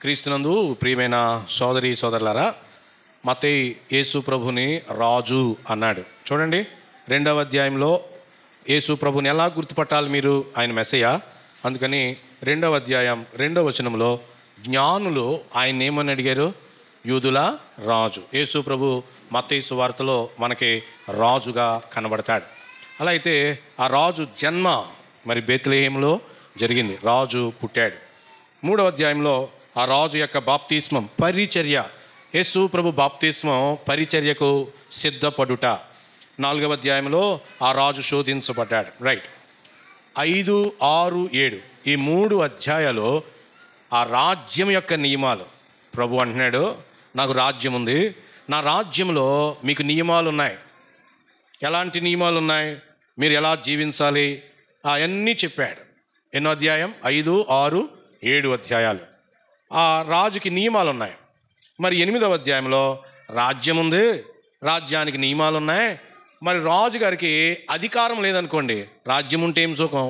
క్రీస్తునందు ప్రియమైన సోదరి సోదరులారా, మత్తయి యేసు ప్రభుని రాజు అన్నాడు. చూడండి, 2వ అధ్యాయంలో యేసు ప్రభుని ఎలా గుర్తుపట్టాలి మీరు? ఆయన మెస్సయ్య. అందుకని 2వ అధ్యాయం 2వ వచనంలో జ్ఞానులు ఆయన ఏమని అడిగారు? యూదుల రాజు. యేసు ప్రభు మత్తయి సువార్తలో మనకి రాజుగా కనబడతాడు. అలా అయితే ఆ రాజు జన్మ మరి బెత్లెహేములో జరిగింది. రాజు పుట్టాడు. 3వ అధ్యాయంలో ఆ రాజు యొక్క బాప్తిస్మం, పరిచర్య, యేసు ప్రభు బాప్తిస్మం పరిచర్యకు సిద్ధపడుట. 4వ అధ్యాయంలో ఆ రాజు శోధించబడ్డాడు. రైట్. 5, 6, 7 ఈ 3 అధ్యాయాలు ఆ రాజ్యం యొక్క నియమాలు. ప్రభు అంటున్నాడు, నాకు రాజ్యం ఉంది, నా రాజ్యంలో మీకు నియమాలు ఉన్నాయి. ఎలాంటి నియమాలు ఉన్నాయి, మీరు ఎలా జీవించాలి, అవన్నీ చెప్పాడు. ఎన్నో అధ్యాయం? 5, 6, 7 అధ్యాయాలు. ఆ రాజుకి నియమాలు ఉన్నాయి. మరి 8వ అధ్యాయంలో రాజ్యం ఉంది, రాజ్యానికి నియమాలు ఉన్నాయి. మరి రాజుగారికి అధికారం లేదనుకోండి, రాజ్యం ఉంటే ఏం సుఖం,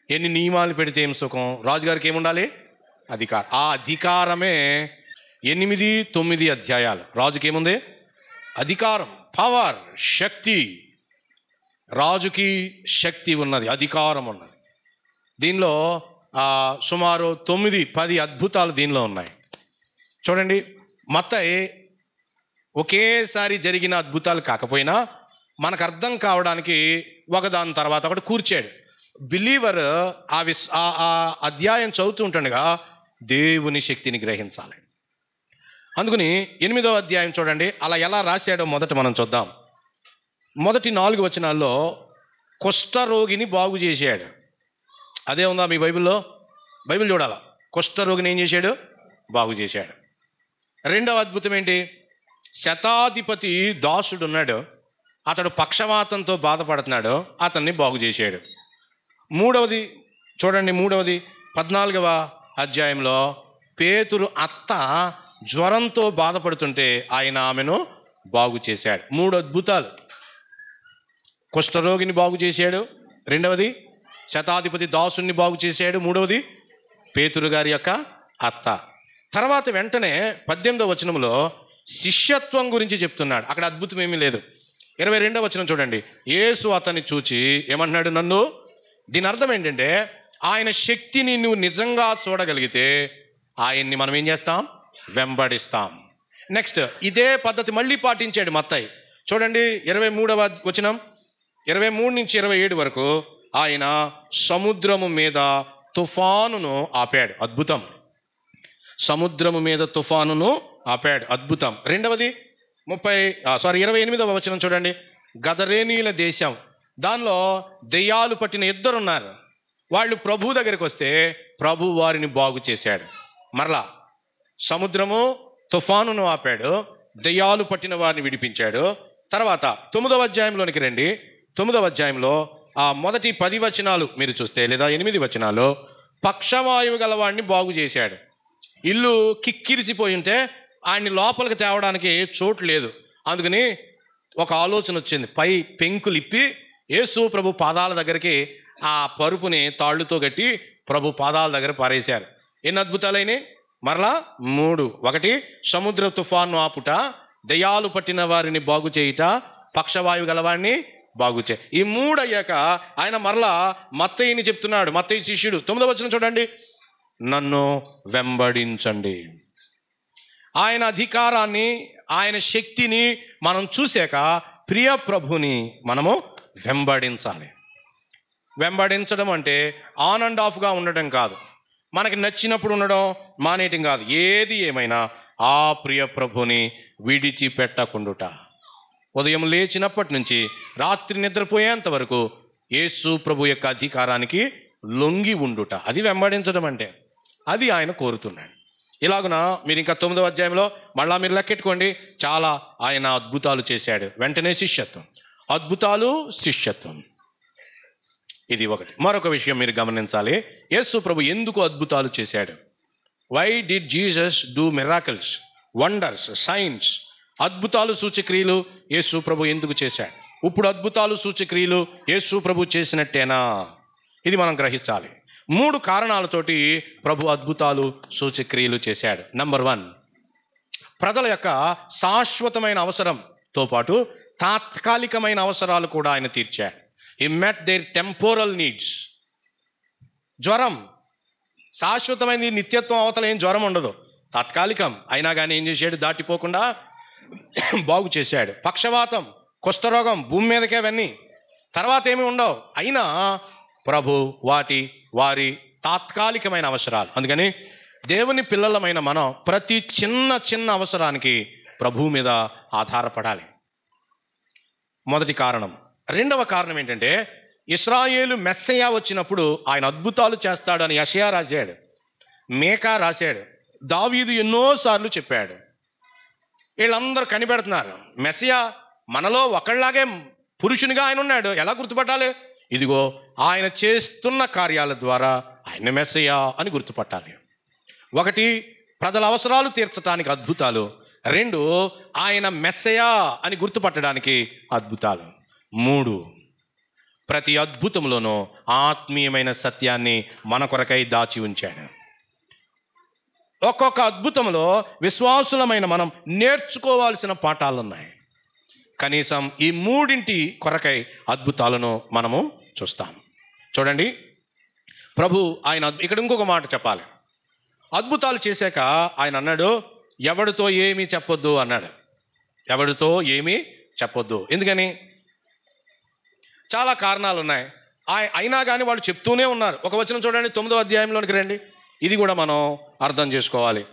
ఎన్ని నియమాలు పెడితే ఏం సుఖం? రాజుగారికి ఏముండాలి? అధికారం. ఆ అధికారమే 8, 9 అధ్యాయాలు. రాజుకి ఏముంది? అధికారం, పవర్, శక్తి. రాజుకి శక్తి ఉన్నది, అధికారం ఉన్నది. దీనిలో సుమారు 9, 10 అద్భుతాలు దీనిలో ఉన్నాయి. చూడండి, మత్తయి ఒకేసారి జరిగిన అద్భుతాలు కాకపోయినా మనకు అర్థం కావడానికి ఒకదాని తర్వాత ఒకటి కూర్చాడు. బిలీవర్ ఆ అధ్యాయం చదువుతూ ఉంటుండగా దేవుని శక్తిని గ్రహించాలి. అందుకని 8వ అధ్యాయం చూడండి, అలా ఎలా రాశాడో మొదట మనం చూద్దాం. మొదటి 4 వచనాల్లో కుష్ఠరోగిని బాగు చేశాడు. అదే ఉందా మీ బైబిల్లో? బైబిల్ చూడాలా. కుష్ఠరోగిని ఏం చేశాడు? బాగు చేశాడు. 2వ అద్భుతం ఏంటి? శతాధిపతి దాసుడు ఉన్నాడు, అతడు పక్షవాతంతో బాధపడుతున్నాడు, అతన్ని బాగు చేశాడు. 3వది చూడండి, 3వది 14వ అధ్యాయంలో పేతురు అత్త జ్వరంతో బాధపడుతుంటే ఆయన ఆమెను బాగు చేశాడు. 3 అద్భుతాలు. కుష్ఠరోగిని బాగు చేశాడు, 2వది శతాధిపతి దాసుని బాగు చేశాడు, 3వది పేతురు గారి యొక్క అత్త. తర్వాత వెంటనే 18వ వచనంలో శిష్యత్వం గురించి చెప్తున్నాడు. అక్కడ అద్భుతం ఏమీ లేదు. 22వ వచనం చూడండి, యేసు అతన్ని చూచి ఏమంటున్నాడు? నన్ను. దీని అర్థం ఏంటంటే ఆయన శక్తిని నువ్వు నిజంగా చూడగలిగితే ఆయన్ని మనం ఏం చేస్తాం? వెంబడిస్తాం. నెక్స్ట్ ఇదే పద్ధతి మళ్ళీ పాటించాడు మత్తయి. చూడండి, 23వ వచనం 23 నుంచి 27 వరకు ఆయన సముద్రము మీద తుఫానును ఆపాడు. అద్భుతం. సముద్రము మీద తుఫానును ఆపాడు. అద్భుతం. 28వ వచనం చూడండి, గదరేనీల దేశం, దానిలో దెయ్యాలు పట్టిన 2 ఉన్నారు. వాళ్ళు ప్రభు దగ్గరికి వస్తే ప్రభు వారిని బాగు చేశాడు. మరలా సముద్రము తుఫానును ఆపాడు, దెయ్యాలు పట్టిన వారిని విడిపించాడు. తర్వాత 9వ అధ్యాయంలోనికి రండి. 9వ అధ్యాయంలో ఆ మొదటి 10 వచనాలు మీరు చూస్తే, లేదా 8 వచనాలు, పక్షవాయువు గలవాడిని బాగు చేశాడు. ఇల్లు కిక్కిరిసిపోయి ఉంటే ఆయన్ని లోపలికి తేవడానికి చోటు లేదు. అందుకని ఒక ఆలోచన వచ్చింది, పై పెంకులు ఇప్పి యేసు ప్రభు పాదాల దగ్గరికి ఆ పరుపుని తాళ్ళుతో కట్టి ప్రభు పాదాల దగ్గర పారేశారు. ఎన్ని అద్భుతాలైనాయి? మరలా 3. 1 సముద్ర తుఫాను ఆపుట, దయ్యాలు పట్టిన వారిని బాగు చేయుట, పక్షవాయువు గలవాడిని బాగు చే. ఈ 3 అయ్యాక ఆయన మరలా మత్తయిని చెప్తున్నాడు. మత్తయి శిష్యుడు 9వ వచనం చూడండి, నన్ను వెంబడించండి. ఆయన అధికారాన్ని, ఆయన శక్తిని మనం చూశాక ప్రియ ప్రభుని మనము వెంబడించాలి. వెంబడించడం అంటే ఆన్ అండ్ ఆఫ్గా ఉండటం కాదు, మనకి నచ్చినప్పుడు ఉండడం మానేయటం కాదు. ఏది ఏమైనా ఆ ప్రియ ప్రభుని విడిచిపెట్టకుండుట. ఉదయం లేచినప్పటి నుంచి రాత్రి నిద్రపోయేంత వరకు యేసు ప్రభు యొక్క అధికారానికి లొంగి ఉండుట, అది వెంబడించడం అంటే. అది ఆయన కోరుతున్నాడు. ఇలాగున మీరు ఇంకా 9వ అధ్యాయంలో మళ్ళా మీరు లెక్కెట్టుకోండి, చాలా ఆయన అద్భుతాలు చేశాడు. వెంటనే శిష్యత్వం, అద్భుతాలు, శిష్యత్వం. ఇది ఒకటి. మరొక విషయం మీరు గమనించాలి, యేసు ప్రభు ఎందుకు అద్భుతాలు చేశాడు? Why did Jesus do miracles, wonders, signs? అద్భుతాలు, సూచక్రియలు యేసు ప్రభు ఎందుకు చేశాడు? ఇప్పుడు అద్భుతాలు, సూచక్రియలు యేసు ప్రభు చేసినట్టేనా? ఇది మనం గ్రహించాలి. 3 కారణాలతోటి ప్రభు అద్భుతాలు సూచక్రియలు చేశాడు. నంబర్ 1, ప్రజల యొక్క శాశ్వతమైన అవసరంతో పాటు తాత్కాలికమైన అవసరాలు కూడా ఆయన తీర్చాడు. హి మెట్ దేర్ టెంపోరల్ నీడ్స్. జ్వరం శాశ్వతమైనది, నిత్యత్వం అవతల ఏం జ్వరం ఉండదు, తాత్కాలికం. అయినా కానీ ఏం చేశాడు? దాటిపోకుండా బాగు చేశాడు. పక్షవాతం, కుష్ఠరోగం, భూమి మీదకే అవన్నీ, తర్వాత ఏమి ఉండవు. అయినా ప్రభు వారి తాత్కాలికమైన అవసరాలు. అందుకని దేవుని పిల్లలమైన మనం ప్రతి చిన్న అవసరానికి ప్రభువు మీద ఆధారపడాలి. మొదటి కారణం. రెండవ కారణం ఏంటంటే, ఇశ్రాయేలు మెస్సయ్య వచ్చినప్పుడు ఆయన అద్భుతాలు చేస్తాడు అని యెషయా రాశాడు, మీకా రాశాడు, దావీదు ఎన్నోసార్లు చెప్పాడు. వీళ్ళందరూ కనిపెడుతున్నారు, మెస్సయ్య మనలో ఒకళ్ళలాగే పురుషునిగా ఆయన ఉన్నాడు, ఎలా గుర్తుపట్టాలి? ఇదిగో ఆయన చేస్తున్న కార్యాల ద్వారా ఆయన మెస్సయ్య అని గుర్తుపట్టాలి. 1, ప్రజల అవసరాలు తీర్చడానికి అద్భుతాలు. 2, ఆయన మెస్సయ్య అని గుర్తుపట్టడానికి అద్భుతాలు. 3, ప్రతి అద్భుతంలోనూ ఆత్మీయమైన సత్యాన్ని మన కొరకై దాచి ఉంచాడు. ఒక్కొక్క అద్భుతంలో విశ్వాసులమైన మనం నేర్చుకోవాల్సిన పాఠాలు ఉన్నాయి. కనీసం ఈ 3 కొరకై అద్భుతాలను మనము చూస్తాం. చూడండి, ప్రభు ఆయన ఇక్కడ ఇంకొక మాట చెప్పాలి. అద్భుతాలు చేశాక ఆయన అన్నాడు, ఎవడితో ఏమీ చెప్పొద్దు అన్నాడు. ఎవడితో ఏమీ చెప్పొద్దు. ఎందుకని? చాలా కారణాలు ఉన్నాయి. అయినా కానీ వాళ్ళు చెప్తూనే ఉన్నారు. ఒక వచనం చూడండి, 9వ అధ్యాయంలోనికి రండి. ఇది కూడా మనం అర్థం చేసుకోవాలి.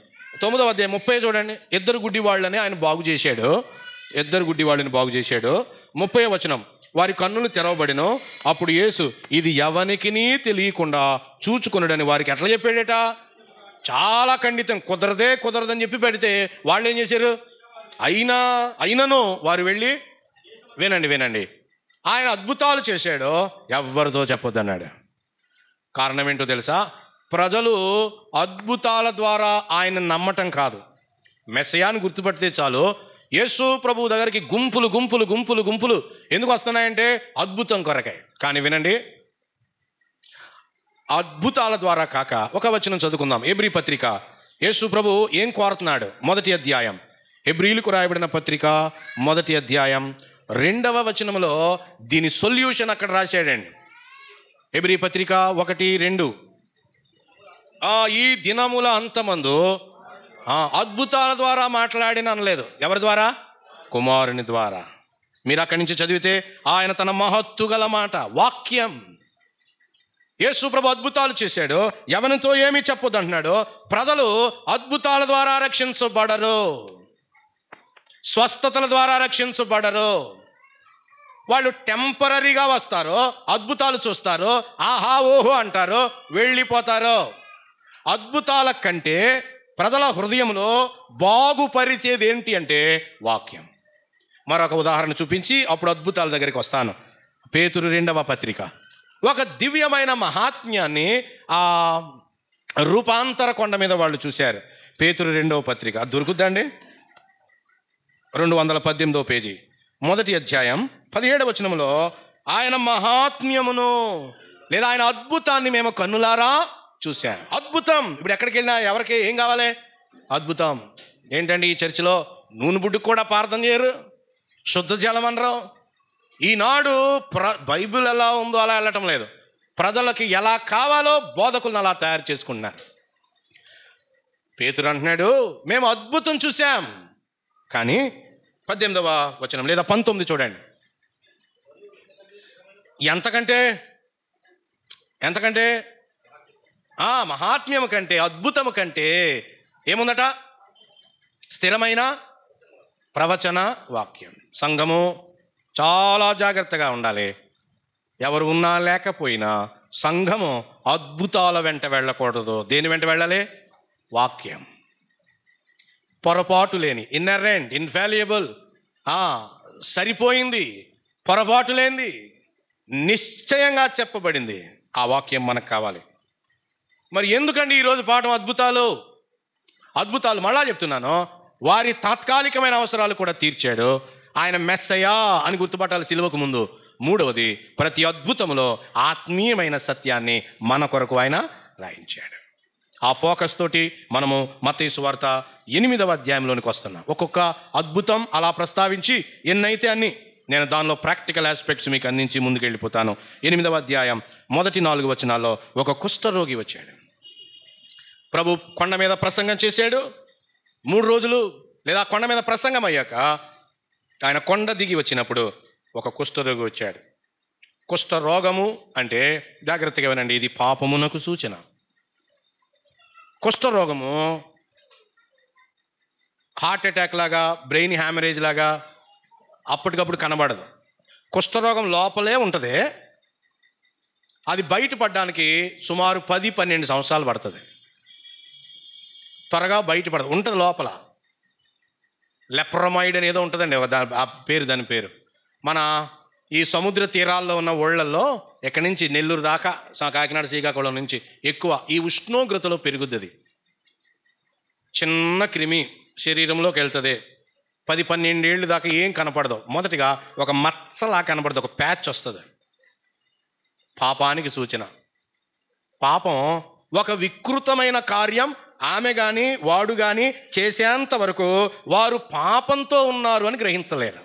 9వ అధ్యాయం 30 చూడండి. 2 గుడ్డి వాళ్ళని ఆయన బాగు చేశాడు. 2 గుడ్డి వాళ్ళని బాగు చేశాడు. 30వ వచనం, వారి కన్నులు తెరవబడిను. అప్పుడు యేసు ఇది ఎవనికినీ తెలియకుండా చూచుకున్నాడని వారికి ఎట్లా చెప్పాడట? చాలా ఖండితం, కుదరదని చెప్పి పెడితే వాళ్ళు ఏం చేశారు? అయినను వారు వెళ్ళి, వినండి, ఆయన అద్భుతాలు చేశాడో ఎవ్వరితో చెప్పొద్దన్నాడు. కారణం ఏంటో తెలుసా? ప్రజలు అద్భుతాల ద్వారా ఆయన నమ్మటం కాదు, మెస్సయాను గుర్తుపడితే చాలు. యేసు ప్రభు దగ్గరికి గుంపులు ఎందుకు వస్తున్నాయంటే అద్భుతం కొరకే. కానీ వినండి, అద్భుతాల ద్వారా కాక ఒక వచనం చదువుకుందాం. హెబ్రీ పత్రిక, యేసు ప్రభు ఏం కోరుతున్నాడు? 1వ అధ్యాయం, హెబ్రీలకు రాయబడిన పత్రిక 1వ అధ్యాయం 2వ వచనంలో దీని సొల్యూషన్ అక్కడ రాశాడండి. హెబ్రీ పత్రిక 1:2, ఈ దినముల అంతమందు అద్భుతాల ద్వారా మాట్లాడిన అనలేదు. ఎవరి ద్వారా? కుమారుని ద్వారా. మీరు అక్కడి నుంచి చదివితే ఆయన తన మహత్తు గల మాట, వాక్యం. యేసు ప్రభు అద్భుతాలు చేశాడు, ఎవరితో ఏమీ చెప్పొద్దు అంటున్నాడు. ప్రజలు అద్భుతాల ద్వారా రక్షించబడరు, స్వస్థతల ద్వారా రక్షించబడరు. వాళ్ళు టెంపరీగా వస్తారు, అద్భుతాలు చూస్తారు, ఆహా ఓహో అంటారు, వెళ్ళిపోతారు. అద్భుతాల కంటే ప్రజల హృదయంలో బాగుపరిచేది ఏంటి అంటే వాక్యం. మరొక ఉదాహరణ చూపించి అప్పుడు అద్భుతాల దగ్గరికి వస్తాను. పేతురు 2వ పత్రిక, ఒక దివ్యమైన మహాత్మ్యాన్ని ఆ రూపాంతర కొండ మీద వాళ్ళు చూశారు. పేతురు 2వ పత్రిక దొరుకుద్దండి, 218వ పేజీ, 1వ అధ్యాయం 17వ వచనంలో ఆయన మహాత్మ్యమును లేదా ఆయన అద్భుతాన్ని మేము కన్నులారా చూశాం. అద్భుతం. ఇప్పుడు ఎక్కడికి వెళ్ళినా ఎవరికి ఏం కావాలి? అద్భుతం. ఏంటండి ఈ చర్చిలో నూనె బుడ్డుకు కూడా ప్రార్థన చేయరు, శుద్ధ జలం అనరు. ఈనాడు బైబిల్ ఎలా ఉందో అలా వెళ్ళటం లేదు, ప్రజలకి ఎలా కావాలో బోధకులను అలా తయారు చేసుకుంటున్నారు. పేతురు అంటున్నాడు, మేము అద్భుతం చూసాం. కానీ 18వ వచనం లేదా 19 చూడండి. ఎంతకంటే మహాత్మ్యము కంటే, అద్భుతము కంటే ఏముందట? స్థిరమైన ప్రవచన వాక్యం. సంఘము చాలా జాగ్రత్తగా ఉండాలి. ఎవరు ఉన్నా లేకపోయినా సంఘము అద్భుతాల వెంట వెళ్ళకూడదు. దేని వెంట వెళ్ళాలి? వాక్యం. పొరపాటు లేని, ఇన్నరెంట్, ఇన్ఫాలియబుల్, సరిపోయింది, పొరపాటు లేనిది, నిశ్చయంగా చెప్పబడింది ఆ వాక్యం మనకు కావాలి. మరి ఎందుకండి ఈరోజు పాఠం అద్భుతాలు మళ్ళా చెప్తున్నాను, వారి తాత్కాలికమైన అవసరాలు కూడా తీర్చాడు. ఆయన మెస్సయ్య అని గుర్తుపట్టాలి. సిలువకు ముందు మూడవది, ప్రతి అద్భుతంలో ఆత్మీయమైన సత్యాన్ని మన కొరకు ఆయన రాయించాడు. ఆ ఫోకస్ తోటి మనము మత్తయి సువార్త 8వ అధ్యాయంలోనికి వస్తున్నాం. ఒక్కొక్క అద్భుతం అలా ప్రస్తావించి ఎన్నైతే అన్ని నేను దానిలో ప్రాక్టికల్ ఆస్పెక్ట్స్ మీకు అందించి ముందుకు వెళ్ళిపోతాను. 8వ అధ్యాయం మొదటి 4 వచనాల్లో ఒక కుష్ఠరోగి వచ్చాడు. ప్రభు కొండ మీద ప్రసంగం చేశాడు. 3 రోజులు లేదా కొండ మీద ప్రసంగం అయ్యాక ఆయన కొండ దిగి వచ్చినప్పుడు ఒక కుష్ఠరోగి వచ్చాడు. కుష్ఠరోగము అంటే జాగ్రత్తగా వినండి, ఇది పాపమునకు సూచన. కుష్ఠరోగము హార్ట్ అటాక్ లాగా, బ్రెయిన్ హ్యామరేజ్ లాగా అప్పటికప్పుడు కనబడదు. కుష్ఠరోగం లోపలే ఉంటుంది. అది బయటపడడానికి సుమారు 10-12 సంవత్సరాలు పడుతుంది. త్వరగా బయటపడదు, ఉంటుంది లోపల. లెప్రమైడ్ అని ఏదో ఉంటుందండి దాని పేరు. మన ఈ సముద్ర తీరాల్లో ఉన్న ఊళ్ళల్లో ఎక్కడి నుంచి నెల్లూరు దాకా, కాకినాడ శ్రీకాకుళం నుంచి ఎక్కువ ఈ ఉష్ణోగ్రతలో పెరుగుద్ది. చిన్న క్రిమి శరీరంలోకి వెళ్తుంది. 10-12 ఏళ్ళు దాకా ఏం కనపడదు. మొదటిగా ఒక మచ్చలా కనపడదు, ఒక ప్యాచ్ వస్తుంది. పాపానికి సూచన. పాపం ఒక వికృతమైన కార్యం ఆమె కానీ వాడు కానీ చేసేంత వరకు వారు పాపంతో ఉన్నారు అని గ్రహించలేరు.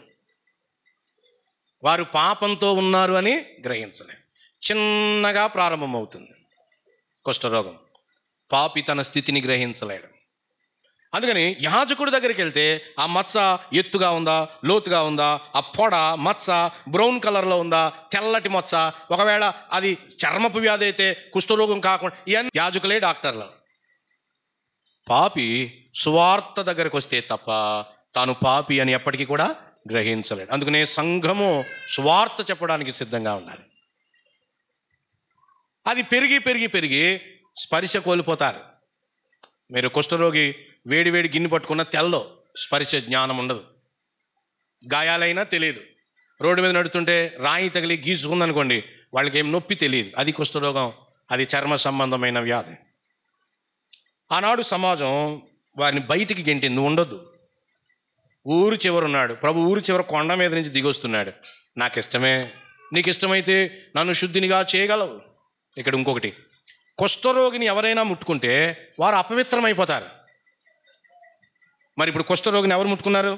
వారు పాపంతో ఉన్నారు అని గ్రహించలేరు. చిన్నగా ప్రారంభమవుతుంది కుష్ఠరోగం. పాపి తన స్థితిని గ్రహించలేడు. అందుకని యాజకుడి దగ్గరికి వెళ్తే ఆ మచ్చ ఎత్తుగా ఉందా, లోతుగా ఉందా, ఆ పొడ మచ్చ బ్రౌన్ కలర్లో ఉందా, తెల్లటి మచ్చ, ఒకవేళ అది చర్మపు వ్యాధి అయితే కుష్ఠరోగం కాకుండా, ఇవన్నీ యాజకులే డాక్టర్లు. పాపి సువార్త దగ్గరికి వస్తే తప్ప తాను పాపి అని ఎప్పటికీ కూడా గ్రహించలేడు. అందుకనే సంఘము సువార్త చెప్పడానికి సిద్ధంగా ఉండాలి. అది పెరిగి పెరిగి పెరిగి స్పర్శ కోల్పోతారు. మీరు కుష్ఠరోగి వేడి గిన్నె పట్టుకున్న తెల్లో స్పర్శ జ్ఞానం ఉండదు. గాయాలైనా తెలియదు. రోడ్డు మీద నడుస్తుంటే రాయి తగిలి గీసుకుందనుకోండి, వాళ్ళకి ఏం నొప్పి తెలియదు. అది కుష్ఠరోగం, అది చర్మ సంబంధమైన వ్యాధి. ఆనాడు సమాజం వారిని బయటికి గెంటింది. ఉండొద్దు. ఊరు చివరున్నాడు ప్రభు, ఊరు చివర కొండ మీద నుంచి దిగొస్తున్నాడు. నాకు ఇష్టమే, నీకు ఇష్టమైతే నన్ను శుద్ధినిగా చేయగలవు. ఇక్కడ ఇంకొకటి, కుష్ఠరోగిని ఎవరైనా ముట్టుకుంటే వారు అపవిత్రమైపోతారు. మరి ఇప్పుడు కుష్ఠరోగిని ఎవరు ముట్టుకున్నారు?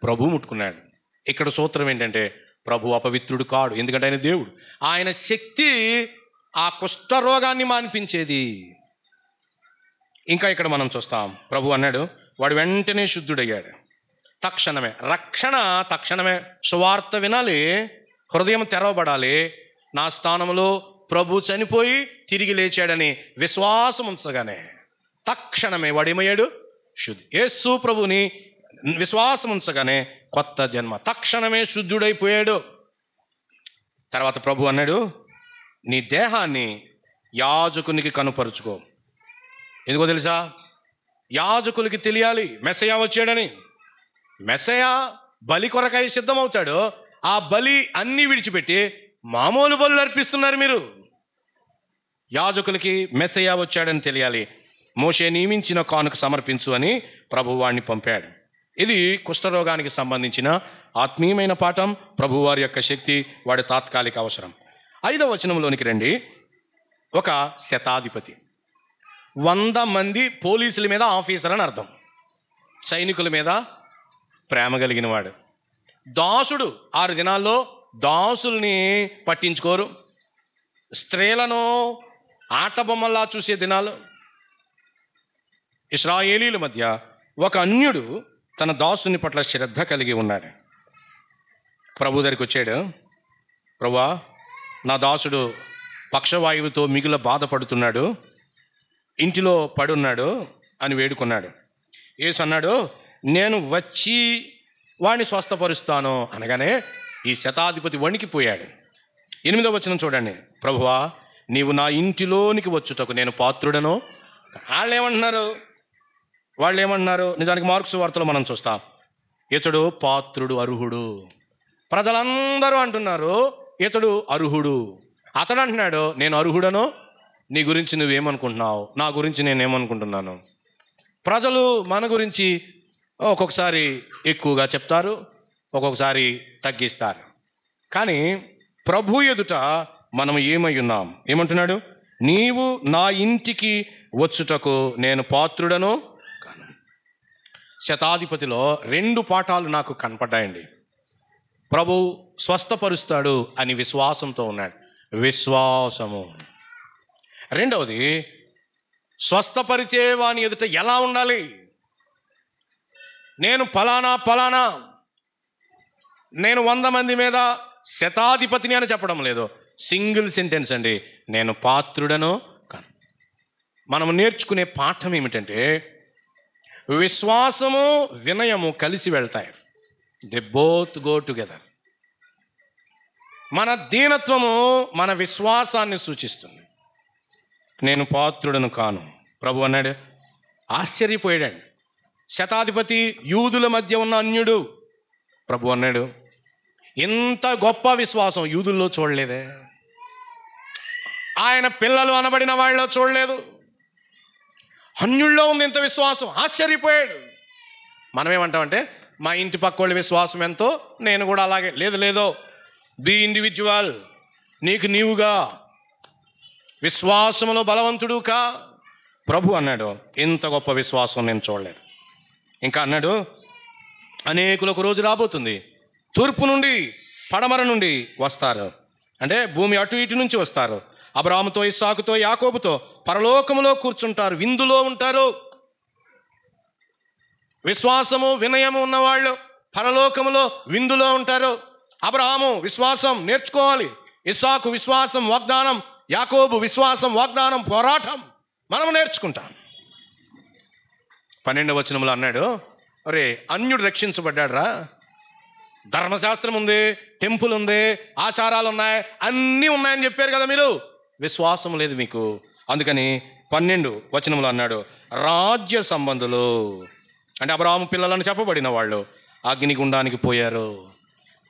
ప్రభు ముట్టుకున్నాడు. ఇక్కడ సూత్రం ఏంటంటే ప్రభు అపవిత్రుడు కాడు, ఎందుకంటే ఆయన దేవుడు. ఆయన శక్తి ఆ కుష్ఠరోగాన్ని మాన్పించేది. ఇంకా ఇక్కడ మనం చూస్తాం, ప్రభు అన్నాడు వాడు వెంటనే శుద్ధుడయ్యాడు. తక్షణమే రక్షణ, తక్షణమే. సువార్త వినాలి, హృదయం తెరవబడాలి. నా స్థానంలో ప్రభు చనిపోయి తిరిగి లేచాడని విశ్వాసం ఉంచగానే తక్షణమే వాడేమయ్యాడు? శుద్ధి. యేసు ప్రభుని విశ్వాసం ఉంచగానే కొత్త జన్మ. తక్షణమే శుద్ధుడైపోయాడు. తర్వాత ప్రభు అన్నాడు, నీ దేహాన్ని యాజకునికి కనుపరుచుకో. ఎందుకో తెలుసా? యాజకులకి తెలియాలి మెస్సయా వచ్చాడని. మెస్సయా బలి కొరకై సిద్ధమవుతాడు. ఆ బలి అన్నీ విడిచిపెట్టి మామూలు బలులు అర్పిస్తున్నారు మీరు. యాజకులకి మెస్సయా వచ్చాడని తెలియాలి. మోషే నియమించిన కానుక సమర్పించు అని ప్రభువాణ్ణి పంపాడు. ఇది కుష్ఠరోగానికి సంబంధించిన ఆత్మీయమైన పాఠం. ప్రభువారి యొక్క శక్తి వాడి తాత్కాలిక అవసరం. 5వ వచనంలోనికి రండి. ఒక శతాధిపతి, 100 మంది పోలీసుల మీద ఆఫీసర్ అని అర్థం. సైనికుల మీద ప్రేమ కలిగిన వాడు. దాసుడు. 6 దినాల్లో దాసుల్ని పట్టించుకోరు. స్త్రీలను ఆట బొమ్మల్లా చూసే దినాలు. ఇశ్రాయేలీల మధ్య ఒక అన్యుడు తన దాసుని పట్ల శ్రద్ధ కలిగి ఉన్నాడు. ప్రభు దగ్గరికి వచ్చాడు. ప్రభువా, నా దాసుడు పక్షవాయువుతో మిగుల బాధపడుతున్నాడు, ఇంటిలో పడున్నాడు అని వేడుకున్నాడు. యేసు అన్నాడు, నేను వచ్చి వాడిని స్వస్థపరుస్తాను అనగానే ఈ శతాధిపతి వణికిపోయాడు. 8వ వచనం చూడండి. ప్రభువా, నీవు నా ఇంటిలోనికి వచ్చుటకు నేను పాత్రుడను. వాళ్ళు ఏమంటున్నారు? నిజానికి మార్కు సువార్తలో మనం చూస్తాం, ఇతడు పాత్రుడు, అర్హుడు. ప్రజలందరూ అంటున్నారు ఇతడు అర్హుడు. అతడు అంటున్నాడు, నేను అర్హుడను. నీ గురించి నువ్వేమనుకుంటున్నావు, నా గురించి నేనేమనుకుంటున్నాను. ప్రజలు మన గురించి ఒక్కొక్కసారి ఎక్కువగా చెప్తారు, ఒక్కొక్కసారి తగ్గిస్తారు. కానీ ప్రభు ఎదుట మనం ఏమై ఉన్నాం? ఏమంటున్నాడు? నీవు నా ఇంటికి వచ్చుటకు నేను పాత్రుడను కాను. శతాధిపతిలో 2 పాఠాలు నాకు కనపడ్డాయండి. ప్రభు స్వస్థపరుస్తాడు అని విశ్వాసంతో ఉన్నాడు, విశ్వాసము. రెండవది, స్వస్థపరిచే వాని ఎదుట ఎలా ఉండాలి? నేను ఫలానా నేను 100 మంది మీద శతాధిపతిని అని చెప్పడం లేదు, సింగిల్ సెంటెన్స్ అండి, నేను పాత్రుడను కాను. మనం నేర్చుకునే పాఠం ఏమిటంటే, విశ్వాసము వినయము కలిసి వెళ్తాయి. They both go together. మన దీనత్వము మన విశ్వాసాన్ని సూచిస్తుంది. నేను పాత్రుడను కాను ప్రభు అన్నాడు. ఆశ్చర్యపోయాడు. శతాధిపతి యూదుల మధ్య ఉన్న అన్యుడు. ప్రభు అన్నాడు, ఇంత గొప్ప విశ్వాసం యూదుల్లో చూడలేదే, ఆయన పిల్లలు అనబడిన వాళ్ళలో చూడలేదు, అన్యుల్లో ఉంది ఇంత విశ్వాసం. ఆశ్చర్యపోయాడు. మనమేమంటామంటే, మా ఇంటి పక్క వాళ్ళ విశ్వాసం ఎంతో నేను కూడా అలాగే. లేదో, బీ ఇండివిజువల్, నీకు నీవుగా విశ్వాసంలో బలవంతుడు కా. ప్రభు అన్నాడు, ఇంత గొప్ప విశ్వాసం నేను చూడలేదు. ఇంకా అన్నాడు, అనేకులకు రోజు రాబోతుంది, తూర్పు నుండి పడమర నుండి వస్తారు, అంటే భూమి అటు ఇటు నుంచి వస్తారు, అబ్రాహాముతో ఇస్సాకుతో యాకోబుతో పరలోకములో కూర్చుంటారు, విందులో ఉంటారు. విశ్వాసము వినయము ఉన్నవాళ్ళు పరలోకములో విందులో ఉంటారు. అబ్రహాము విశ్వాసం నేర్చుకోవాలి, ఇస్సాకు విశ్వాసం వాగ్దానం, యాకోబు విశ్వాసం వాగ్దానం పోరాటం మనం నేర్చుకుంటాం. 12వ వచనంలో అన్నాడు, ఒరే అన్యుడు రక్షించబడ్డాడు రా, ధర్మశాస్త్రం ఉంది, టెంపుల్ ఉంది, ఆచారాలు ఉన్నాయి, అన్నీ ఉన్నాయని చెప్పారు కదా మీరు, విశ్వాసం లేదు మీకు. అందుకని 12వ వచనంలో అన్నాడు, రాజ్య సంబంధులు, అంటే అబ్రాహాము పిల్లలను చెప్పబడిన వాళ్ళు అగ్నిగుండానికి పోయారు.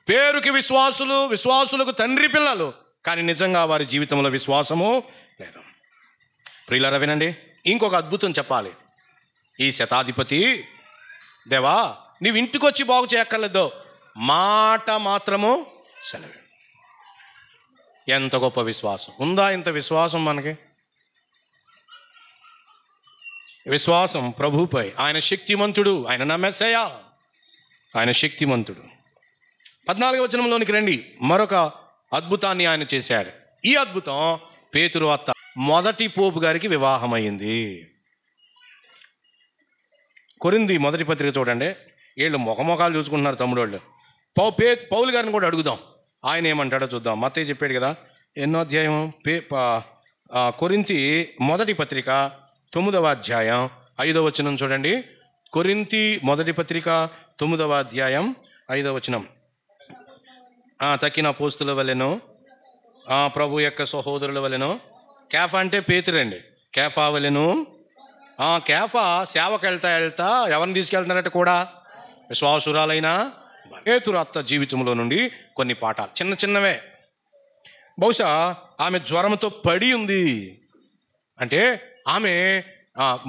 పేరుకి విశ్వాసులు, విశ్వాసులకు తండ్రి పిల్లలు, కానీ నిజంగా వారి జీవితంలో విశ్వాసము లేదు. ప్రియులారా వినండి, ఇంకొక అద్భుతం చెప్పాలి. ఈ శతాధిపతి, దేవా నీవు ఇంటికి వచ్చి బాగు చేయక్కర్లేదు, మాట మాత్రము సెలవు. ఎంత గొప్ప విశ్వాసం! ఉందా ఇంత విశ్వాసం మనకి? విశ్వాసం ప్రభుపై. ఆయన శక్తిమంతుడు, ఆయన నా మెస్సయ్య, ఆయన శక్తిమంతుడు. 14వ వచనంలోనికి రండి. మరొక అద్భుతాన్ని ఆయన చేశాడు. ఈ అద్భుతం పేతురు అత్త మొదటి పోపు గారికి వివాహమైంది. కొరింథీ మొదటి పత్రిక చూడండి, వీళ్ళు ముఖముఖాలు చూసుకుంటున్నారు తమ్ముడోళ్ళు. పౌలు గారిని కూడా అడుగుదాం, ఆయన ఏమంటాడో చూద్దాం. మత్తయి చెప్పాడు కదా, ఎన్నో అధ్యాయం? కొరింథీ మొదటి పత్రిక 9వ అధ్యాయం 5వ వచనం చూడండి. కొరింథీ మొదటి పత్రిక 9వ అధ్యాయం 5వ వచనం. తక్కిన అపోస్తుల వలెను, ప్రభు యొక్క సహోదరుల వలెను. కేఫా అంటే పేతురండి, కేఫా వలెను. కేఫా సేవకు వెళ్తా ఎవరిని తీసుకెళ్తున్నారట కూడా? విశ్వాసురాలైన పేతురు అత్త జీవితంలో నుండి కొన్ని పాఠాలు, చిన్నవే. బహుశా ఆమె జ్వరంతో పడి ఉంది, అంటే ఆమె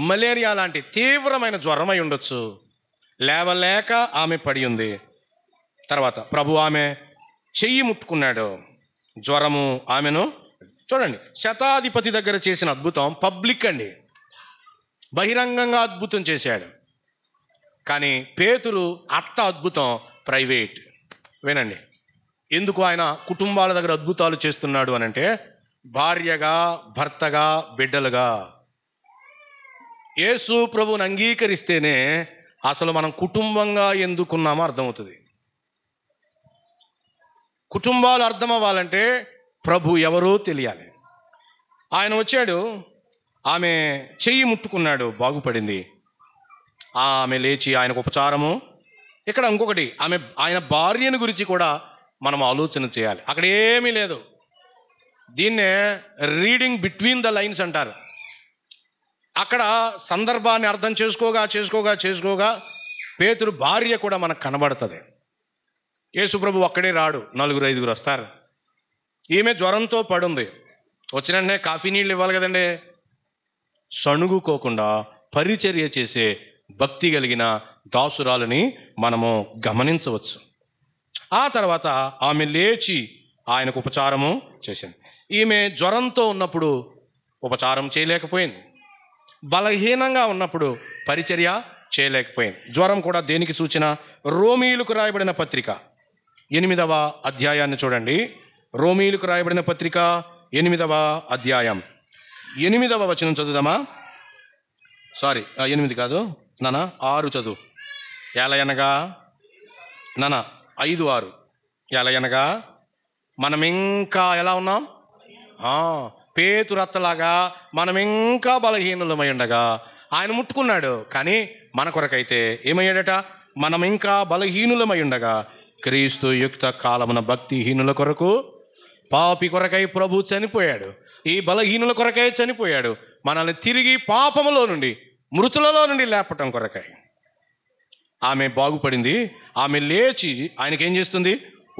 మలేరియా లాంటి తీవ్రమైన జ్వరం అయి ఉండొచ్చు, లేవలేక ఆమె పడి ఉంది. తర్వాత ప్రభు ఆమె చెయ్యి ముట్టుకున్నాడు, జ్వరము ఆమెను. చూడండి, శతాధిపతి దగ్గర చేసిన అద్భుతం పబ్లిక్ అండి, బహిరంగంగా అద్భుతం చేశాడు. కానీ పేతురు అత్త అద్భుతం ప్రైవేట్. వినండి, ఎందుకు ఆయన కుటుంబాల దగ్గర అద్భుతాలు చేస్తున్నాడు అనంటే, భార్యగా, భర్తగా, బిడ్డలుగా యేసు ప్రభువుని అంగీకరిస్తేనే అసలు మనం కుటుంబంగా ఎందుకున్నామో అర్థమవుతుంది. కుటుంబాలు అర్థం అవ్వాలంటే ప్రభు ఎవరో తెలియాలి. ఆయన వచ్చాడు, ఆమె చెయ్యి ముట్టుకున్నాడు, బాగుపడింది. ఆమె లేచి ఆయనకు ఉపచారము. ఇక్కడ ఇంకొకటి, ఆయన భార్యను గురించి కూడా మనం ఆలోచన చేయాలి. అక్కడ ఏమీ లేదు. దీన్నే రీడింగ్ బిట్వీన్ ద లైన్స్ అంటారు. అక్కడ సందర్భాన్ని అర్థం చేసుకోగా పేతురు భార్య కూడా మనకు కనబడుతుంది. యేసుప్రభు ఒక్కడే రాడు, 4-5 వస్తారు. ఈమె జ్వరంతో పడుంది, వచ్చిన వెంటనే కాఫీ నీళ్ళు ఇవ్వాలి కదండి. సణుగుకోకుండా పరిచర్య చేసే భక్తి కలిగిన దాసురాలని మనము గమనించవచ్చు. ఆ తర్వాత ఆమె లేచి ఆయనకు ఉపచారము చేసింది. ఈమె జ్వరంతో ఉన్నప్పుడు ఉపచారం చేయలేకపోయింది. బలహీనంగా ఉన్నప్పుడు పరిచర్య చేయలేకపోయింది. జ్వరం కూడా దేనికి సూచన? రోమీయులకు రాయబడిన పత్రిక 8వ అధ్యాయాన్ని చూడండి. రోమీయులకు రాయబడిన పత్రిక 8వ అధ్యాయం 8వ వచనం చదువుదామా? 8 కాదు నాన్న, 6 చదువు. ఎలయనగా నాన్న 5:6 ఎలయనగా మనం ఇంకా ఎలా ఉన్నాం? పేతురత్తలాగా మనం ఇంకా బలహీనులమై ఉండగా ఆయన ముట్టుకున్నాడు. కానీ మన కొరకైతే ఏమయ్యాడట? మనం ఇంకా బలహీనులమై ఉండగా క్రీస్తు యుక్త కాలమున భక్తిహీనుల కొరకు, పాపి కొరకై ప్రభు చనిపోయాడు. ఈ బలహీనుల కొరకై చనిపోయాడు, మనల్ని తిరిగి పాపములో నుండి, మృతులలో నుండి లేపటం కొరకై. ఆమె బాగుపడింది. ఆమె లేచి ఆయనకేం చేస్తుంది?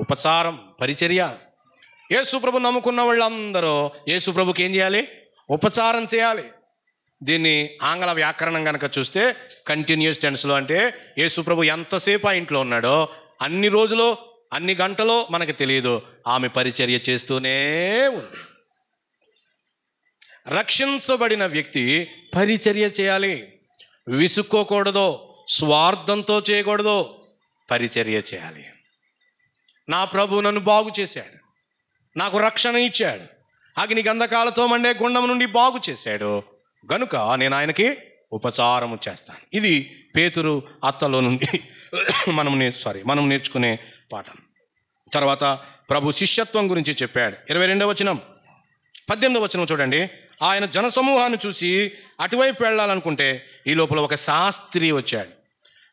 ఉపచారం, పరిచర్య. యేసుప్రభు నమ్ముకున్న వాళ్ళందరూ యేసుప్రభుకి ఏం చేయాలి? ఉపచారం చేయాలి. దీన్ని ఆంగ్ల వ్యాకరణం కనుక చూస్తే కంటిన్యూస్ టెన్స్లో, అంటే యేసుప్రభు ఎంతసేపు ఆ ఇంట్లో ఉన్నాడో అన్ని రోజులు, అన్ని గంటలో మనకు తెలియదు, ఆమె పరిచర్య చేస్తూనే ఉంది. రక్షించబడిన వ్యక్తి పరిచర్య చేయాలి. విసుక్కోకూడదు, స్వార్థంతో చేయకూడదు, పరిచర్య చేయాలి. నా ప్రభు నన్ను బాగు చేశాడు, నాకు రక్షణ ఇచ్చాడు, అగ్ని గంధకాలతో మండే గుండం నుండి బాగు చేశాడు, గనుక నేను ఆయనకి ఉపచారము చేస్తాను. ఇది పేతురు అత్తలో నుండి మనం నేర్చుకునే పాఠం. తర్వాత ప్రభు శిష్యత్వం గురించి చెప్పాడు. 22వ వచనం, 18వ వచనం చూడండి. ఆయన జనసమూహాన్ని చూసి అటువైపు వెళ్ళాలనుకుంటే ఈ లోపల ఒక శాస్త్రి వచ్చాడు.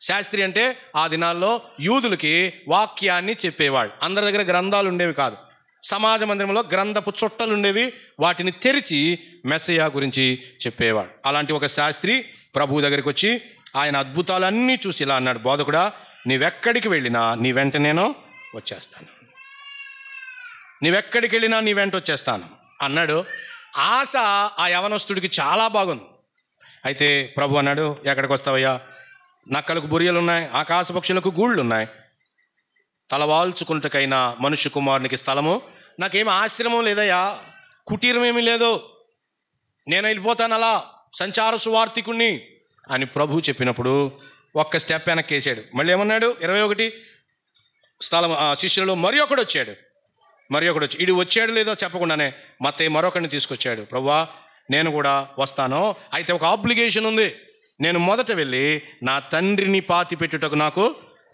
శాస్త్రి అంటే ఆ దినాల్లో యూదులకి వాక్యాన్ని చెప్పేవాళ్ళు. అందరి దగ్గర గ్రంథాలు ఉండేవి కాదు. సమాజ మందిరంలో గ్రంథపు చుట్టలు ఉండేవి, వాటిని తెరిచి మెస్సయ్య గురించి చెప్పేవాడు. అలాంటి ఒక శాస్త్రి ప్రభు దగ్గరికి వచ్చి ఆయన అద్భుతాలన్నీ చూసి ఇలా అన్నాడు, బోధకుడా, నీవెక్కడికి వెళ్ళినా నీ వెంట నేను వచ్చేస్తాను, నీవెక్కడికి వెళ్ళినా నీ వెంట వచ్చేస్తాను అన్నాడు. ఆశ ఆ యవనస్తుడికి చాలా బాగుంది. అయితే ప్రభు అన్నాడు, ఎక్కడికి వస్తావయ్యా? నక్కలకు బురియలు ఉన్నాయి, ఆకాశ పక్షులకు గూళ్ళు ఉన్నాయి, తలవాల్చుకుంటకైనా మనుష్య కుమారునికి స్థలము, నాకేమి ఆశ్రమం లేదయ్యా, కుటీరం ఏమీ లేదు, నేను వెళ్ళిపోతాను అలా సంచార సువార్థికుణ్ణి అని ప్రభు చెప్పినప్పుడు ఒక్క స్టెప్ వెనక్కేసాడు. మళ్ళీ ఏమన్నాడు? 21 స్థలం శిష్యులలో మరి ఒకడు వచ్చి ఇడు వచ్చాడు లేదో చెప్పకుండానే మత్తయి మరొకరిని తీసుకొచ్చాడు. ప్రభువా, నేను కూడా వస్తాను, అయితే ఒక ఆబ్లిగేషన్ ఉంది, నేను మొదట వెళ్ళి నా తండ్రిని పాతి పెట్టుటకు నాకు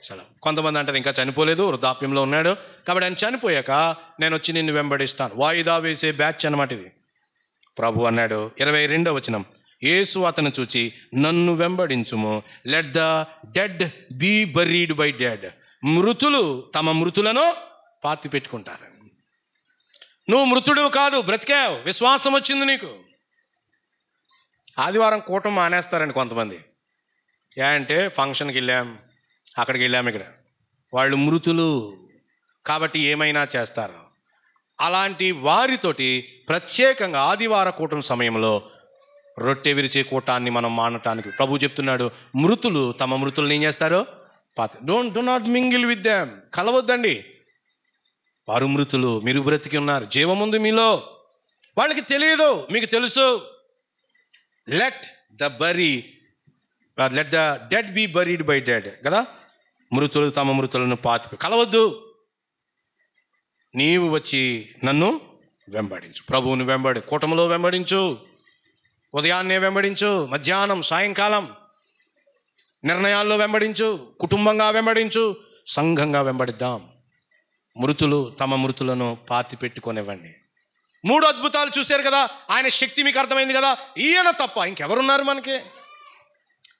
సెలవు. కొంతమంది అంటారు ఇంకా చనిపోలేదు, వృద్ధాప్యంలో ఉన్నాడు, కాబట్టి ఆయన చనిపోయాక నేను వచ్చి నిన్ను వెంబడిస్తాను. వాయిదా వేసే బ్యాచ్ అన్నమాట ఇది. ప్రభు అన్నాడు 22వ వచనం, యేసు అతను చూచి నన్ను వెంబడించుము, let the dead be buried by dead. మృతులు తమ మృతులను పాతి పెట్టుకుంటారు. నువ్వు మృతుడు కాదు, బ్రతికావు, విశ్వాసం వచ్చింది నీకు. ఆదివారం కూటం మానేస్తారండి కొంతమంది. అంటే ఫంక్షన్కి వెళ్ళాం, అక్కడికి వెళ్ళాము, ఇక్కడ వాళ్ళు మృతులు కాబట్టి ఏమైనా చేస్తారు. అలాంటి వారితోటి ప్రత్యేకంగా ఆదివార కూటం సమయంలో రొట్టె విరిచే కూటాన్ని మనం మానటానికి ప్రభు చెప్తున్నాడు, మృతులు తమ మృతులను ఏం చేస్తారు? Do not mingle with them. కలవద్దండి, వారు మృతులు, మీరు బ్రతికి ఉన్నారు, జీవముంది మీలో. వాళ్ళకి తెలియదు, మీకు తెలుసు. Let the dead be buried by dead కదా. మృతులు తమ మృతులను పాతి కలవద్దు. నీవు వచ్చి నన్ను వెంబడించు, ప్రభువుని కూటమిలో వెంబడించు, ఉదయాన్నే వెంబడించు, మధ్యాహ్నం సాయంకాలం నిర్ణయాల్లో వెంబడించు, కుటుంబంగా వెంబడించు, సంఘంగా వెంబడిద్దాం. మృతులు తమ మృతులను పాతి పెట్టుకొనివ్వండి. 3 అద్భుతాలు చూశారు కదా, ఆయన శక్తి మీకు అర్థమైంది కదా, ఈయన తప్ప ఇంకెవరున్నారు మనకి?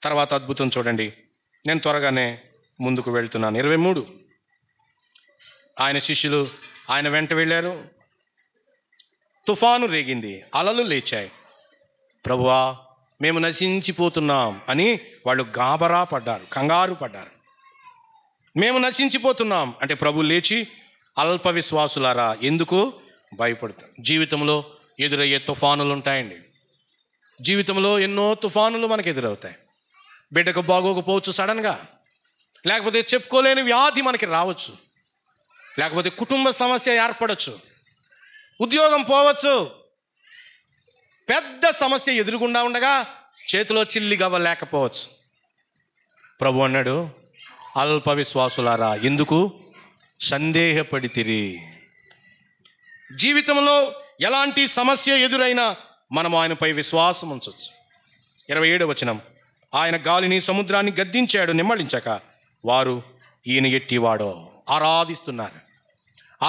తర్వాత అద్భుతం చూడండి, నేను త్వరగానే ముందుకు వెళ్తున్నాను. 23 ఆయన శిష్యులు ఆయన వెంట వెళ్ళారు. తుఫాను రేగింది, అలలు లేచాయి. ప్రభువా, మేము నశించిపోతున్నాం అని వాళ్ళు గాబరా పడ్డారు, కంగారు పడ్డారు. మేము నశించిపోతున్నాం అంటే ప్రభు లేచి, అల్ప విశ్వాసులారా ఎందుకు భయపడతాం? జీవితంలో ఎదురయ్యే తుఫానులు ఉంటాయండి. జీవితంలో ఎన్నో తుఫానులు మనకు ఎదురవుతాయి. బిడ్డకు బాగోకపోవచ్చు సడన్గా, లేకపోతే చెప్పుకోలేని వ్యాధి మనకి రావచ్చు, లేకపోతే కుటుంబ సమస్య ఏర్పడచ్చు, ఉద్యోగం పోవచ్చు, పెద్ద సమస్య ఎదురుగుండా ఉండగా చేతిలో చిల్లిగవ్వ లేకపోవచ్చు. ప్రభు అన్నాడు, అల్ప విశ్వాసులారా ఎందుకు సందేహపడితిరి? జీవితంలో ఎలాంటి సమస్య ఎదురైనా మనం ఆయనపై విశ్వాసం ఉంచవచ్చు. 27వ వచనం, ఆయన గాలిని సముద్రాన్ని గద్దించాడు, నిమ్మళించాక వారు ఈయన ఎట్టివాడో ఆరాధిస్తున్నారు.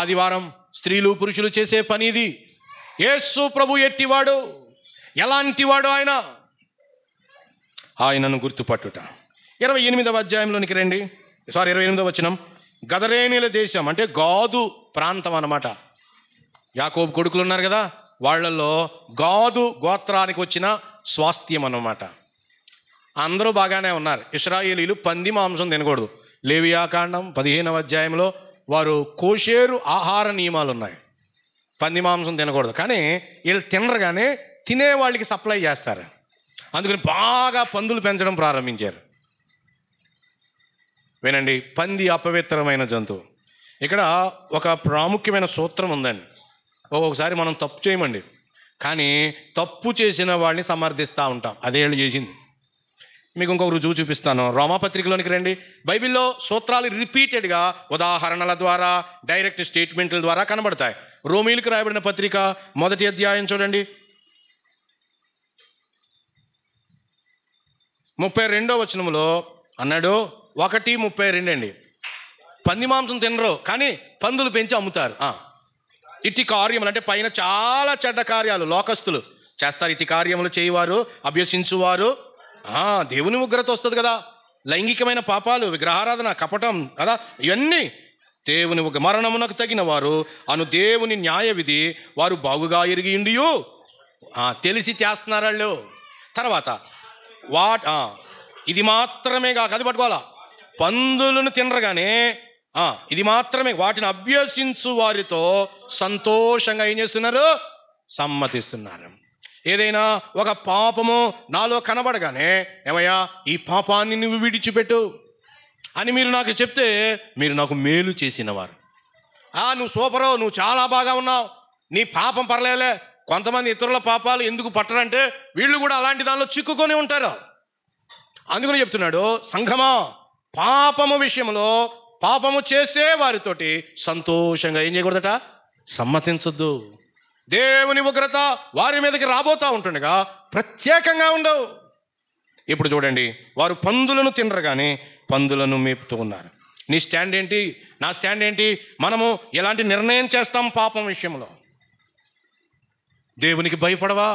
ఆదివారం స్త్రీలు పురుషులు చేసే పని ఇది. యేసు ప్రభు ఎట్టివాడు, ఎలాంటివాడు ఆయనను గుర్తుపట్టుట. 28వ అధ్యాయంలోనికి రండి. 28వ వచనం, గదరేనీల దేశం అంటే గాదు ప్రాంతం అన్నమాట. యాకోబు కొడుకులు ఉన్నారు కదా, వాళ్ళల్లో గాదు గోత్రానికి వచ్చిన స్వాస్థ్యం అన్నమాట. అందరూ బాగానే ఉన్నారు. ఇశ్రాయేలీలు పంది మాంసం తినకూడదు. లేవియాకాండం 15వ అధ్యాయంలో వారు కోషేరు ఆహార నియమాలు ఉన్నాయి, పంది మాంసం తినకూడదు. కానీ వీళ్ళు తినరు, కానీ తినే వాళ్ళకి సప్లై చేస్తారు. అందుకని బాగా పందులు పెంచడం ప్రారంభించారు. వినండి, పంది అపవిత్రమైన జంతువు. ఇక్కడ ఒక ప్రాముఖ్యమైన సూత్రం ఉందండి. ఒక్కొక్కసారి మనం తప్పు చేయమండి, కానీ తప్పు చేసిన వాళ్ళని సమర్థిస్తూ ఉంటాం. అదే వీళ్ళు చేసింది. మీకు ఇంకొక రుజువు చూపిస్తాను. రోమాపత్రికలోనికి రండి. బైబిల్లో సూత్రాలు రిపీటెడ్గా ఉదాహరణల ద్వారా, డైరెక్ట్ స్టేట్మెంట్ల ద్వారా కనబడతాయి. రోమీలకు రాయబడిన పత్రిక 1వ అధ్యాయం చూడండి, 32వ వచనంలో అన్నాడు. 1:32 అండి. పంది మాంసం తినరు, కానీ పందులు పెంచి అమ్ముతారు. ఇట్టి కార్యములు అంటే పైన చాలా చెడ్డ కార్యాలు లోకస్తులు చేస్తారు. ఇట్టి కార్యములు చేయవారు, అభ్యసించువారు దేవుని ఉగ్రత వస్తుంది కదా. లైంగికమైన పాపాలు, విగ్రహారాధన, కపటం కదా, ఇవన్నీ దేవుని మరణమునకు తగిన వారు అను దేవుని న్యాయ విధి వారు బాగుగా ఎరిగి ఉండియు తెలిసి చేస్తున్నారు వాళ్ళు. తర్వాత ఇది మాత్రమే కాక, అది పట్టుకోవాలా, పందులను తినరుగానే ఇది మాత్రమే, వాటిని అభ్యసించు వారితో సంతోషంగా ఏం చేస్తున్నారు, సమ్మతిస్తున్నారు. ఏదైనా ఒక పాపము నాలో కనబడగానే, ఏమయ్యా ఈ పాపాన్ని నువ్వు విడిచిపెట్టు అని మీరు నాకు చెప్తే, మీరు నాకు మేలు చేసినవారు. నువ్వు సూపరు, నువ్వు చాలా బాగా ఉన్నావు, నీ పాపం పర్లేలే. కొంతమంది ఇతరుల పాపాలు ఎందుకు పట్టరంటే వీళ్ళు కూడా అలాంటి దానిలో చిక్కుకొని ఉంటారు. అందుకని చెప్తున్నాడు, సంఘమా పాపము విషయంలో పాపము చేసే వారితోటి సంతోషంగా ఏం చేయకూడదట, సమ్మతించొద్దు. దేవుని ఉగ్రత వారి మీదకి రాబోతూ ఉంటుండగా ప్రత్యేకంగా ఉండవు. ఇప్పుడు చూడండి, వారు పందులను తినరు కానీ పందులను మేపుతూ ఉన్నారు. నీ స్టాండ్ ఏంటి, నా స్టాండ్ ఏంటి? మనము ఎలాంటి నిర్ణయం చేస్తాం పాపం విషయంలో? దేవునికి భయపడవా?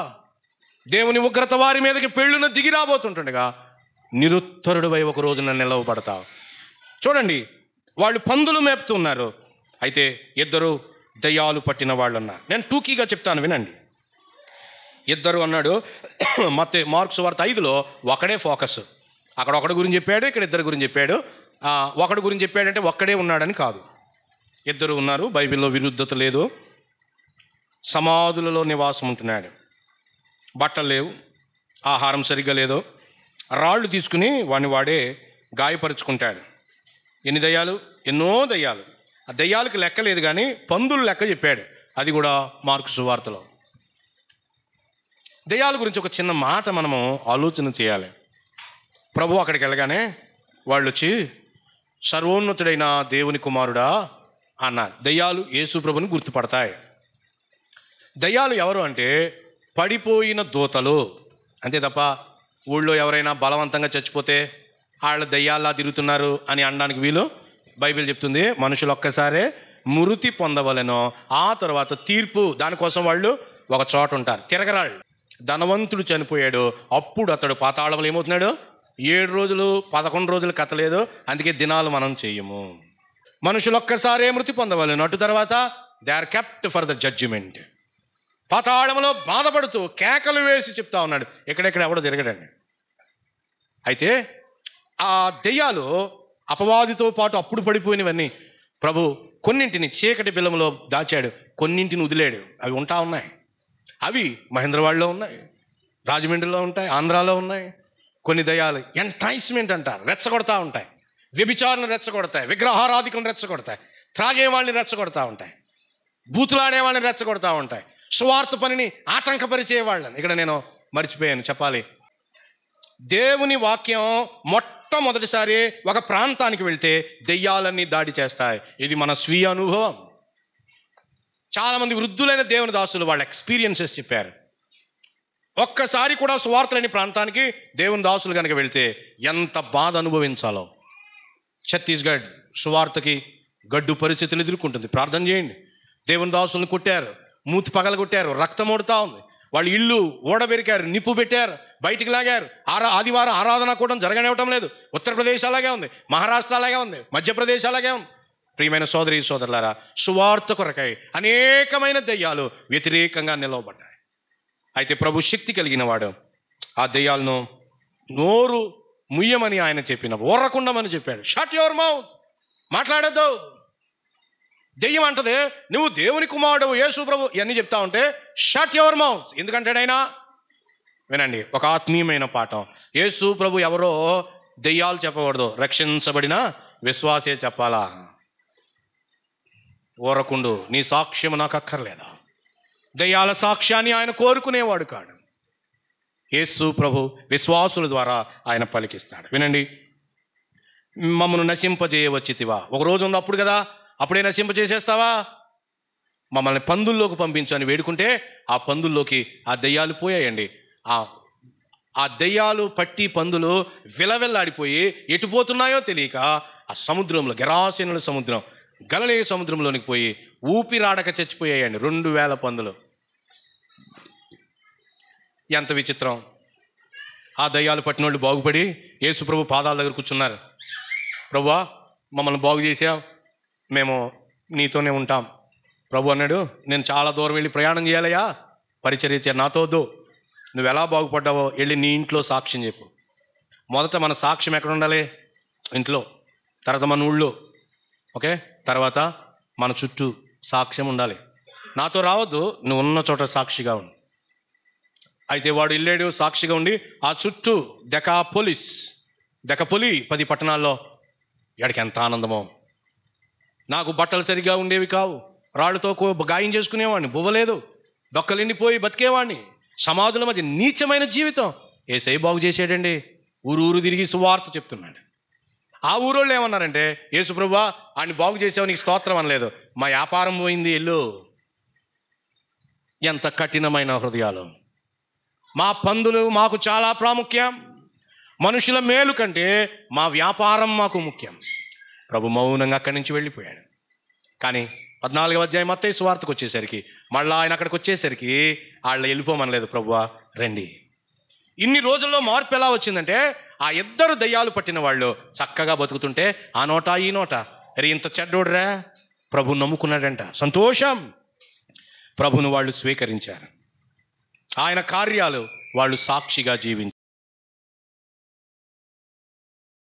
దేవుని ఉగ్రత వారి మీదకి పెళ్ళును దిగి రాబోతుంటుండగా నిరుత్తరుడివై ఒక రోజున నిలవబడతావు. చూడండి, వాళ్ళు పందులు మేపుతున్నారు. అయితే 2 దయ్యాలు పట్టిన వాళ్ళు ఉన్నారు. నేను టూకీగా చెప్తాను, వినండి. 2 అన్నాడు. మార్క్స్ వార్త 5లో ఒకడే ఫోకస్. అక్కడ ఒకడి గురించి చెప్పాడు, ఇక్కడ 2 గురించి చెప్పాడు. ఒకడి గురించి చెప్పాడంటే ఒక్కడే ఉన్నాడని కాదు, 2 ఉన్నారు. బైబిల్లో విరుద్ధత లేదు. సమాధులలో నివాసం ఉంటున్నాడు, బట్టలు లేవు, ఆహారం సరిగ్గా లేదు, రాళ్ళు తీసుకుని వాడే గాయపరుచుకుంటాడు. ఎన్ని దయ్యాలు? ఎన్నో దయ్యాలు. ఆ దయ్యాలకు లెక్క లేదు, కానీ పందులు లెక్క చెప్పాడు. అది కూడా మార్క్స్ వార్తలో. దయ్యాల గురించి ఒక చిన్న మాట మనము ఆలోచన చేయాలి. ప్రభు అక్కడికి వెళ్ళగానే వాళ్ళు వచ్చి, సర్వోన్నతుడైన దేవుని కుమారుడా అన్నారు. దయ్యాలు యేసు ప్రభుని గుర్తుపడతాయి. దయ్యాలు ఎవరు అంటే పడిపోయిన దూతలు, అంతే తప్ప ఊళ్ళో ఎవరైనా బలవంతంగా చచ్చిపోతే వాళ్ళ దయ్యాల్లా తిరుగుతున్నారు అని అనడానికి వీలు. బైబిల్ చెప్తుంది, మనుషులు ఒక్కసారే మృతి పొందవలెనో, ఆ తర్వాత తీర్పు. దానికోసం వాళ్ళు ఒక చోట ఉంటారు, తిరగరాళ్ళు. ధనవంతుడు చనిపోయాడు, అప్పుడు అతడు పాతాళంలో ఏమవుతున్నాడు? 7 రోజులు 11 రోజులు కథ లేదు, అందుకే దినాలు మనం చెయ్యము. మనుషులు ఒక్కసారే మృతి పొందవలెను, అటు తర్వాత they are kept for the judgment. పాతాళంలో బాధపడుతూ కేకలు వేసి చెప్తా ఉన్నాడు. ఎక్కడెక్కడ ఎవడో తిరగడండి. అయితే ఆ దెయ్యాలు అపవాదితో పాటు అప్పుడు పడిపోయినవన్నీ ప్రభు కొన్నింటిని చీకటి బిలంలో దాచాడు, కొన్నింటిని వదిలాడు. అవి ఉన్నాయి. అవి మహేంద్రవాడలో ఉన్నాయి, రాజమండ్రిలో ఉంటాయి, ఆంధ్రాలో ఉన్నాయి. కొన్ని దయ్యాలు ఎంటైస్మెంట్ అంటారు, రెచ్చగొడతా ఉంటాయి. వ్యభిచారణ రెచ్చగొడతాయి, విగ్రహారాధికను రెచ్చగొడతాయి, త్రాగే వాళ్ళని రెచ్చగొడతా ఉంటాయి, బూతులాడే వాళ్ళని రెచ్చగొడతా ఉంటాయి, సువార్త పనిని ఆటంకపరిచే వాళ్ళని. ఇక్కడ నేను మర్చిపోయాను చెప్పాలి. దేవుని వాక్యం మొట్టమొదటిసారి ఒక ప్రాంతానికి వెళ్తే దెయ్యాలన్నీ దాడి చేస్తాయి. ఇది మన స్వీయ అనుభవం. చాలామంది వృద్ధులైన దేవుని దాసులు వాళ్ళ ఎక్స్పీరియన్సెస్ చెప్పారు. ఒక్కసారి కూడా సువార్త లేని ప్రాంతానికి దేవుని దాసులు కనుక వెళ్తే ఎంత బాధ అనుభవించాలో. ఛత్తీస్గఢ్ సువార్తకి గడ్డు పరిస్థితులు ఎదుర్కొంటుంది. ప్రార్థన చేయండి. దేవుని దాసులను కొట్టారు, మూతి పగలగొట్టారు, రక్తం ఓడుతూ ఉంది. వాళ్ళు ఇల్లు ఓడబెరికారు, నిప్పు పెట్టారు, బయటికి లాగారు. ఆదివారం ఆరాధన కూడా జరగనివ్వటం లేదు. ఉత్తరప్రదేశ్ అలాగే ఉంది, మహారాష్ట్ర అలాగే ఉంది, మధ్యప్రదేశ్ అలాగే ఉంది. ప్రియమైన సోదరి సోదరులారా, సువార్త కొరకై అనేకమైన దెయ్యాలు వ్యతిరేకంగా నిలవబడ్డాయి. అయితే ప్రభు శక్తి కలిగిన వాడు ఆ దెయ్యాలను నోరు ముయ్యమని ఆయన చెప్పిన, ఓర్రకుండమని చెప్పాడు. షట్ యువర్ మౌత్, మాట్లాడద్దు. దెయ్యం అంటది, నువ్వు దేవుని కుమారుడు యేసు ప్రభు ఇవన్నీ చెప్తా ఉంటే షట్ యువర్ మౌత్ ఎందుకంటాడైనా. వినండి, ఒక ఆత్మీయమైన పాఠం. యేసు ప్రభు ఎవరో దెయ్యాలు చెప్పకూడదు, రక్షించబడిన విశ్వాసే చెప్పాలా. ఓరకుండు, నీ సాక్ష్యం నాకు అక్కర్లేదా? దెయ్యాల సాక్ష్యాన్ని ఆయన కోరుకునేవాడు కాడు. యేసు ప్రభు విశ్వాసుల ద్వారా ఆయన పలికిస్తాడు. వినండి, మమ్మను నశింపజేయవచ్చితివా. ఒక రోజు ఉంది అప్పుడు కదా, అప్పుడే నశింపజేసేస్తావా? మమ్మల్ని పందుల్లోకి పంపించు అని వేడుకుంటే ఆ పందుల్లోకి ఆ దెయ్యాలు పోయాయండి. ఆ దెయ్యాలు పట్టి పందులు విలవెల్లాడిపోయి ఎటుపోతున్నాయో తెలియక ఆ సముద్రంలో, గెరాసేనుల సముద్రం, గలిలయ సముద్రంలోనికి పోయి ఊపిరాడక చచ్చిపోయాయండి 2000 పందులు. ఎంత విచిత్రం. ఆ దయ్యాలు పట్టిన వాళ్ళు బాగుపడి యేసు ప్రభు పాదాల దగ్గర కూర్చున్నారు. ప్రభువా, మమ్మల్ని బాగు చేసావు, మేము నీతోనే ఉంటాం. ప్రభు అన్నాడు, నేను చాలా దూరం వెళ్ళి ప్రయాణం చేయాలయ్యా, పరిచర్య చేయాలి, నాతో వద్దు. నువ్వు ఎలా బాగుపడ్డావో వెళ్ళి నీ ఇంట్లో సాక్ష్యం చెప్పు. మొదట మన సాక్ష్యం ఎక్కడ ఉండాలి? ఇంట్లో, తర్వాత మన ఊళ్ళో, ఓకే, తర్వాత మన చుట్టూ సాక్ష్యం ఉండాలి. నాతో రావద్దు, నువ్వు ఉన్న చోట సాక్షిగా ఉండు. అయితే వాడు వెళ్ళాడు, సాక్షిగా ఉండి ఆ చుట్టూ దెకపోలి 10 పట్టణాల్లో. ఎక్కడికి ఎంత ఆనందమో. నాకు బట్టలు సరిగా ఉండేవి కావు, రాళ్ళతో గాయం చేసుకునేవాడిని, బువ్వలేదు, డొక్కలిండిపోయి బతికేవాడిని, సమాధుల మధ్య నీచమైన జీవితం. యేసయ్య బాగు చేసాడండి. ఊరు తిరిగి సువార్త చెప్తున్నాడు. ఆ ఊరోళ్ళు ఏమన్నారంటే, యేసు ప్రభువా, ఆయన బాగు చేసావు, నీకు స్తోత్రం అనలేదు, మా వ్యాపారం పోయింది, ఎల్లు. ఎంత కఠినమైన హృదయాలు. మా పందులు మాకు చాలా ప్రాముఖ్యం, మనుషుల మేలు కంటే మా వ్యాపారం మాకు ముఖ్యం. ప్రభు మౌనంగా అక్కడి నుంచి వెళ్ళిపోయాడు. కానీ 14వ అధ్యాయం మత్తయి సువార్తకు వచ్చేసరికి, మళ్ళీ ఆయన అక్కడికి వచ్చేసరికి వాళ్ళు వెళ్ళిపోమనలేదు. ప్రభువా రండి. ఇన్ని రోజుల్లో మార్పు ఎలా వచ్చిందంటే, ఆ 2 దయ్యాలు పట్టిన వాళ్ళు చక్కగా బతుకుతుంటే ఆ నోట ఈ నోట, అరే ఇంత చెడ్డోడ్రా, ప్రభు నమ్ముకున్నాడంట, సంతోషం. ప్రభును వాళ్ళు స్వీకరించారు. ఆయన కార్యాలు వాళ్ళు సాక్షిగా జీవించారు.